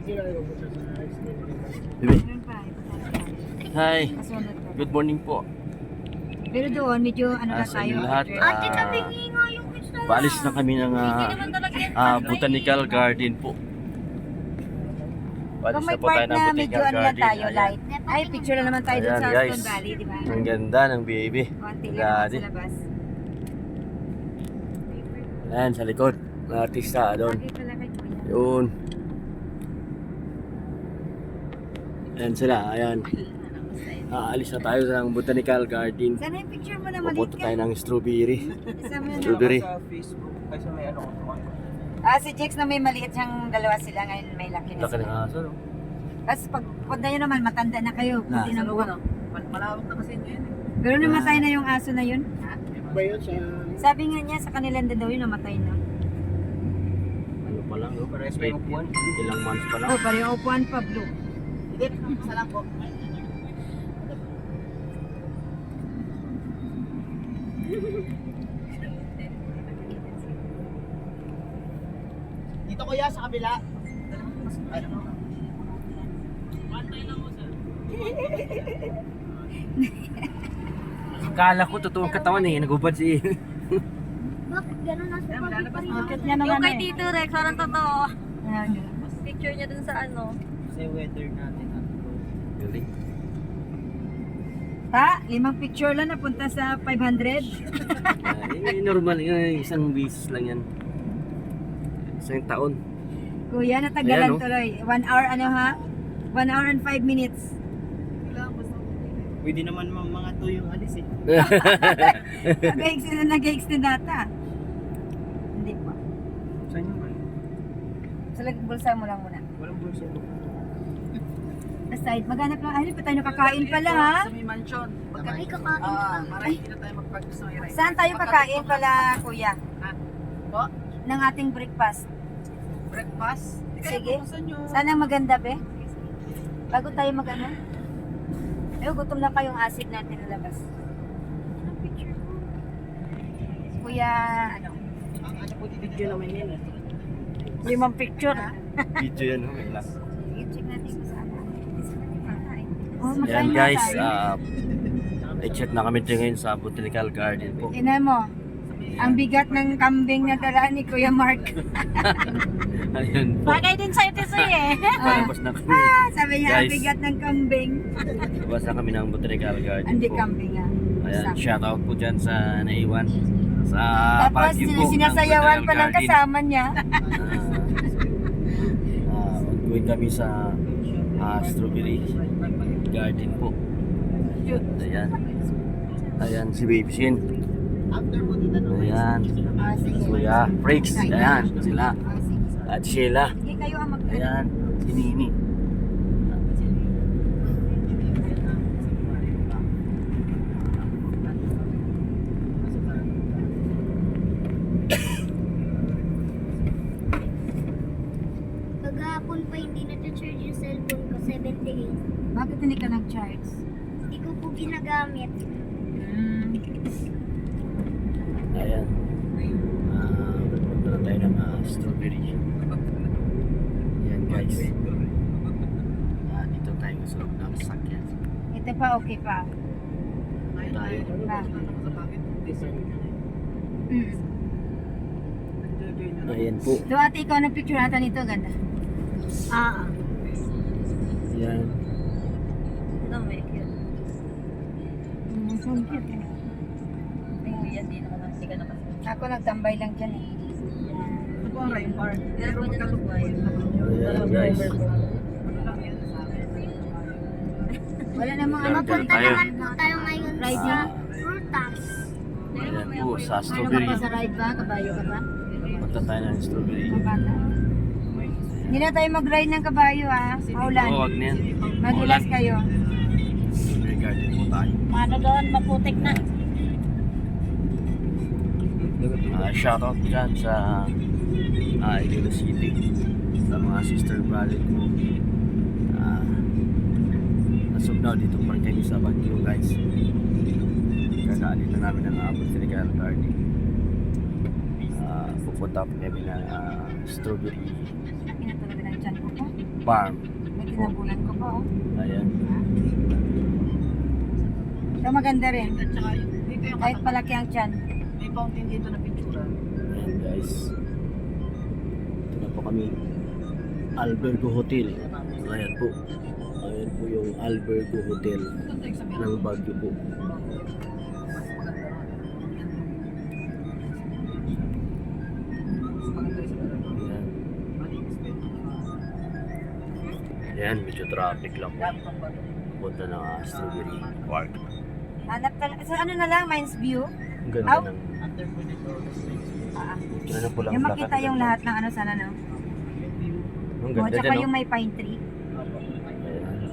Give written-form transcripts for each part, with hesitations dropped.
Bibi. Meron pa. Hi. Kasunod pa. Good morning po. Pero doon, medyo ano na Sa tayo. inyo lahat. Paalis na kami ng Botanical Garden po. Paalis Kung na may po tayo part ng na medyo Botanical ano lang Garden. tayo, Ayan. light. Ay, picture na naman tayo doon Ayan, sa guys. Aston Valley, di ba? Ang ganda ng baby. Konti lang naman Gadi. sa labas. Ayan, sa likod. Mga artista doon. Lagi pala kay Kuya. Yun. Ayan sila, ayan. Aalis na tayo sa Botanical Garden. Sana yung picture mo naman, Pupunta tayo ng strawberry. Isama yun. Strawberry. Sa Facebook, kasi may ano ko. Si Jex na may maliit siyang dalawa sila, ngayon may laki na Laki ng sila. aso, no? Tapos pag punta nyo naman, matanda na kayo. Ah. Hindi na buwan. Malawak na kasi yun eh. Pero namatay na yung aso na yun. Ba yun sa... Sabi nga niya, sa kanila daw yun, namatay na. Ano pa lang, no? Parehas may upuan. Ilang months pa lang. Oh, pareho upuan pa, blue. Hindi, salam po. Dito kuya, sa kabila. Ano? Akala ko totoong katawan eh, nagubad si Bakit gano'n nasa public pa rin? Bakit niya naman Yung kay eh. Tito Rex, parang totoo. Ayan. Picture niya dun sa ano. Kasi weather natin. Galing. Ta, 5 picture lang napunta sa 500. Normal, isang beses lang yan. Isang taon. Kuya, natagalan Ayan, oh. tuloy. 1 hour ano ha? 1 hour and 5 minutes. Pwede naman mga to yung alis eh. Nag-extend data. Hindi pa. Saan yung ano? Sa bulsa mo lang muna. Walang bulsa. Aside, maghanap lang. Ay, pa tayo nakakain pala ha? Sa may mansion. Ay, kakain Marami na tayo mag-practice ng iray. Saan tayo kakain pala, kuya? Po? Ng ating breakfast. Breakfast? Sige. Saan ang maganda, be? Bago tayo mag-ano? Ay, gutom na pa yung acid natin na labas. Ang picture ko. Kuya, ano? Ang ano po video naman yun eh. 5 picture. Video yan, no? May last. Sige, check natin kung saan. Oh, Yan makain na guys, tayo. exit na kami dyan ngayon sa Botanical Garden po. Ina mo, ang bigat ng kambing na dala ni Kuya Mark. Ayun po. Bagay din sa'yo, Tisoy eh. Palabas na kami. Sabi niya, ang Guys. bigat ng kambing. Labas na kami ng Botanical Garden Hindi po. kambing ah. Ayan, Sakto. shoutout po dyan sa naiwan. Sa Tapos Baguio po. ng sinasayawan pa ng Botanical Garden. kasama niya. Ongoing kami sa Strawberry Garden po. Ayan. Ayan si Baby Sin. After po dito no? Ayan. Ah, sige. Kuya Freaks. Ayan sila. Ah, sige. At Sheila. Sige, kayo ang mag- Ayan. Si Nini. Kagahapon pa hindi na-charge yung cellphone ko, 78. Bakit hindi ka nag-charge? Hindi ko po ginagamit. Ayan. Pupunta na tayo ng Strawberry. Ayan guys. Dito tayo sa loob ng sakyan. Ito pa, okay pa. Tayo. Pa. Ayan po. So ate, ikaw ang picture natin nito, ganda. Ayan. No, may cute. So cute eh. Ay, yan, di naman hindi ka nakas. Ako nagtambay lang dyan eh. Ano po ang Ryan Park? Pero po niya nagbuhay. Ayan guys. Wala namang ano. Ayan, Mapunta tayo. naman po tayo ngayon Riding? sa Frutas. Ayan po sa Ano ka Strawberry. pa sa ride ba? Kabayo ka ba? Punta tayo ng Strawberry. Kabata. Hindi na tayo mag-ride ng kabayo ah. Maulan. Oo, wag na yan. Madulas kayo. Strawberry Garden po tayo. Ano doon, maputik na. Shoutout dyan sa Iloilo City. Sa mga sister brother ko. As of now, dito pa rin kami sa Baguio guys. Kakaalit na namin ng Botanical Garden. Pupunta po kami ng Strawberry. Laki na talaga ng tiyan ko. Farm. May tinabunan ko pa, oh. Ayan. So, maganda rin. At saka dito yung Kahit palaki ang tiyan. may fountain dito na picture. Ayan guys. Ito na po kami. Albergo Hotel. Ayan po. Ayan po yung Albergo Hotel ng Baguio po. Ayan. Ayan, medyo traffic lang po. Punta ng Strawberry Park. Hanap ka lang. So, ano na lang, Mines View? Ang ganda Aw. ng... Ah, Ano po lang yung makita yung lahat ng ano sana, no? Ang O, ganda tsaka dyan, yung no? may pine tree. Ayan.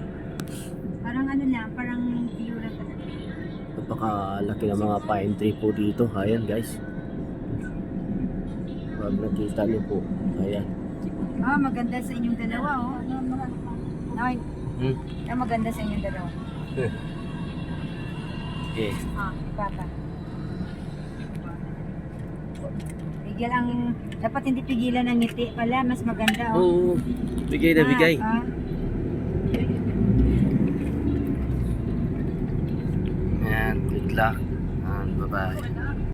Parang ano lang, parang view lang talaga. Napakalaki ng mga pine tree po dito. Ayan guys. Pag nakita niyo po. Ayan. Ah, maganda sa inyong dalawa, oh. Ay, maganda sa inyong dalawa. Okay. Ah, papa. Pigil ang, dapat hindi pigilan ang ngiti pala, mas maganda, oh. Oo. Bigay na bigay. Ah, Ayan. Good luck. Bye-bye.